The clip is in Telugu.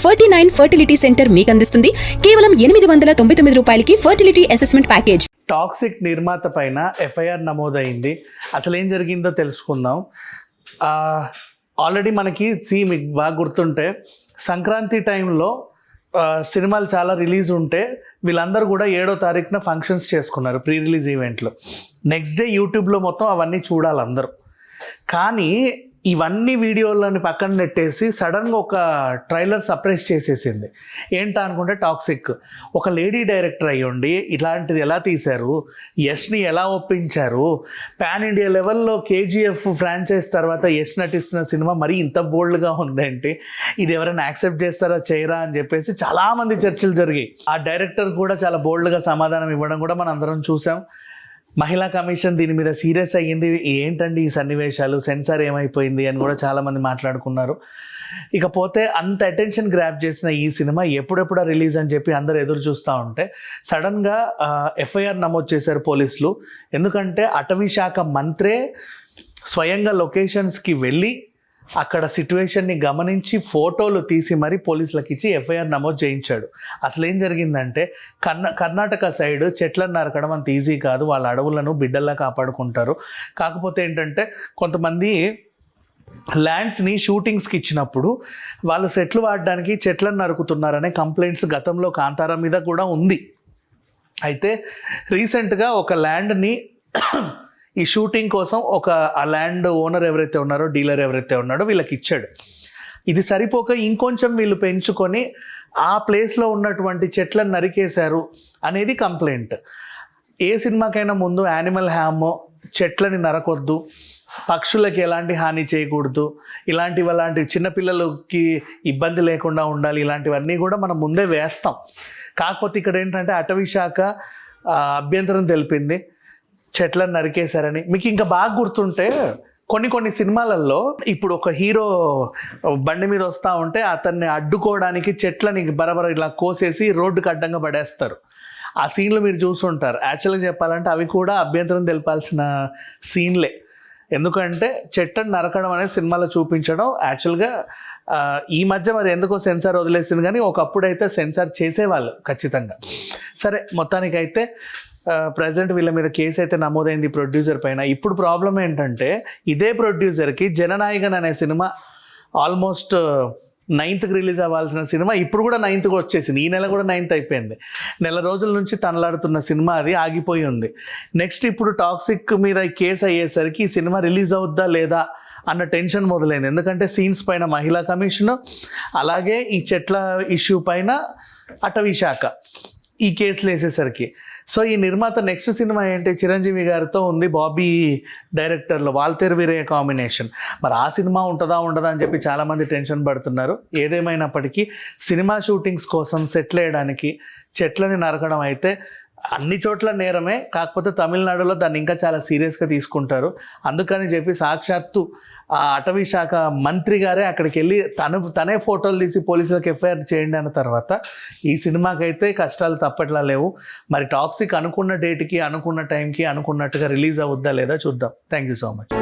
49 ఫర్టిలిటీ సెంటర్ మీకు అందిస్తుంది కేవలం 899 రూపాయలకి ఫర్టిలిటీ అసెస్మెంట్ ప్యాకేజ్. టాక్సిక్ నిర్మాత పైన ఎఫ్ఐఆర్ నమోదైంది. అసలు ఏం జరిగిందో తెలుసుకుందాం. ఆల్రెడీ మనకి మీకు బాగా గుర్తుంటే సంక్రాంతి టైంలో సినిమాలు చాలా రిలీజ్ ఉంటే వీళ్ళందరూ కూడా 7వ తారీఖున ఫంక్షన్స్ చేసుకున్నారు, ప్రీ రిలీజ్ ఈవెంట్లు. నెక్స్ట్ డే యూట్యూబ్లో మొత్తం అవన్నీ చూడాలి అందరూ. కానీ ఇవన్నీ వీడియోలని పక్కన నెట్టేసి సడన్గా ఒక ట్రైలర్ సర్ప్రైజ్ చేసేసింది. ఏంటా అనుకుంటే టాక్సిక్. ఒక లేడీ డైరెక్టర్ అయ్యుండి ఇలాంటిది ఎలా తీశారు, యష్ని ఎలా ఒప్పించారు, పాన్ ఇండియా లెవెల్లో కేజీఎఫ్ ఫ్రాంచైజ్ తర్వాత యష్ నటిస్తున్న సినిమా మరీ ఇంత బోల్డ్గా ఉందేంటి, ఇది ఎవరైనా యాక్సెప్ట్ చేస్తారా చేయరా అని చెప్పేసి చాలామంది చర్చలు జరిగాయి. ఆ డైరెక్టర్ కూడా చాలా బోల్డ్గా సమాధానం ఇవ్వడం కూడా మనం అందరం చూసాం. మహిళా కమిషన్ దీని మీద సీరియస్ అయ్యింది. ఏంటండి ఈ సన్నివేశాలు, సెన్సార్ ఏమైపోయింది అని కూడా చాలామంది మాట్లాడుకున్నారు. ఇకపోతే అంత అటెన్షన్ గ్రాప్ చేసిన ఈ సినిమా ఎప్పుడెప్పుడా రిలీజ్ అని చెప్పి అందరు ఎదురు చూస్తూ ఉంటే సడన్గా ఎఫ్ఐఆర్ నమోదు చేశారు పోలీసులు. ఎందుకంటే అటవీ శాఖ మంత్రే స్వయంగా లొకేషన్స్కి వెళ్ళి అక్కడ సిట్యువేషన్ని గమనించి ఫోటోలు తీసి మరీ పోలీసులకు ఇచ్చి ఎఫ్ఐఆర్ నమోదు చేయించాడు. అసలు ఏం జరిగిందంటే కర్ణాటక సైడ్ చెట్లను నరకడం అంత ఈజీ కాదు, వాళ్ళ అడవులను బిడ్డల్లా కాపాడుకుంటారు. కాకపోతే ఏంటంటే కొంతమంది ల్యాండ్స్ని షూటింగ్స్కి ఇచ్చినప్పుడు వాళ్ళు సెట్లు వాడడానికి చెట్లను నరుకుతున్నారనే కంప్లైంట్స్ గతంలో కాంతారా మీద కూడా ఉంది. అయితే రీసెంట్గా ఒక ల్యాండ్ని ఈ షూటింగ్ కోసం ఆ ల్యాండ్ ఓనర్ ఎవరైతే ఉన్నారో, డీలర్ ఎవరైతే ఉన్నాడో వీళ్ళకి ఇచ్చాడు. ఇది సరిపోక ఇంకొంచెం వీళ్ళు పెంచుకొని ఆ ప్లేస్లో ఉన్నటువంటి చెట్లను నరికేశారు అనేది కంప్లైంట్. ఏ సినిమాకైనా ముందు యానిమల్ హ్యామ్, చెట్లని నరకొద్దు, పక్షులకి ఎలాంటి హాని చేయకూడదు, ఇలాంటి చిన్నపిల్లలకి ఇబ్బంది లేకుండా ఉండాలి, ఇలాంటివన్నీ కూడా మనం ముందే వేస్తాం. కాకపోతే ఇక్కడ ఏంటంటే అటవీ శాఖ అభ్యంతరం తెలిపింది, చెట్లను నరికేశారని. మీకు ఇంకా బాగా గుర్తుంటే కొన్ని సినిమాలలో ఇప్పుడు ఒక హీరో బండి మీద వస్తూ ఉంటే అతన్ని అడ్డుకోవడానికి చెట్లని బరబర ఇలా కోసేసి రోడ్డుకి అడ్డంగా పడేస్తారు. ఆ సీన్లు మీరు చూస్తుంటారు. యాక్చువల్గా చెప్పాలంటే అవి కూడా అభ్యంతరం తెలపాల్సిన సీన్లే. ఎందుకంటే చెట్టును నరకడం అనేది సినిమాలో చూపించడం యాక్చువల్గా ఈ మధ్య మరి ఎందుకో సెన్సార్ వదిలేసింది, కానీ ఒకప్పుడైతే సెన్సార్ చేసేవాళ్ళు ఖచ్చితంగా. సరే, మొత్తానికైతే ప్రజెంట్ వీళ్ళ మీద కేసు అయితే నమోదైంది ప్రొడ్యూసర్ పైన. ఇప్పుడు ప్రాబ్లం ఏంటంటే ఇదే ప్రొడ్యూసర్కి జననాయకన్ అనే సినిమా ఆల్మోస్ట్ 9th రిలీజ్ అవ్వాల్సిన సినిమా ఇప్పుడు కూడా 9th వచ్చేసింది. ఈ నెల కూడా 9th అయిపోయింది. నెల రోజుల నుంచి తనలాడుతున్న సినిమా అది ఆగిపోయి ఉంది. నెక్స్ట్ ఇప్పుడు టాక్సిక్ మీద కేసు అయ్యేసరికి ఈ సినిమా రిలీజ్ అవుద్దా లేదా అన్న టెన్షన్ మొదలైంది. ఎందుకంటే సీన్స్ పైన మహిళా కమిషన్, అలాగే ఈ చెట్ల ఇష్యూ పైన అటవీ శాఖ ఈ కేసులు వేసేసరికి. సో ఈ నిర్మాత నెక్స్ట్ సినిమా ఏంటి, చిరంజీవి గారితో ఉంది, బాబీ డైరెక్టర్లో వాల్తేరు వీరయ్య కాంబినేషన్. మరి ఆ సినిమా ఉంటుందా ఉండదా అని చెప్పి చాలామంది టెన్షన్ పడుతున్నారు. ఏదేమైనప్పటికీ సినిమా షూటింగ్స్ కోసం సెటిల్ వేయడానికి చెట్లని నరకడం అయితే అన్ని చోట్ల నేరమే. కాకపోతే తమిళనాడులో దాన్ని ఇంకా చాలా సీరియస్గా తీసుకుంటారు. అందుకని చెప్పి సాక్షాత్తు ఆ అటవీ శాఖ మంత్రి గారే అక్కడికి వెళ్ళి తనే ఫోటోలు తీసి పోలీసులకు ఎఫ్ఐఆర్ చేయండి అన్న తర్వాత ఈ సినిమాకైతే కష్టాలు తప్పట్లా లేవు. మరి టాక్సిక్ అనుకున్న డేట్కి, అనుకున్న టైంకి, అనుకున్నట్టుగా రిలీజ్ అవుద్దా లేదా చూద్దాం. Thank you so much.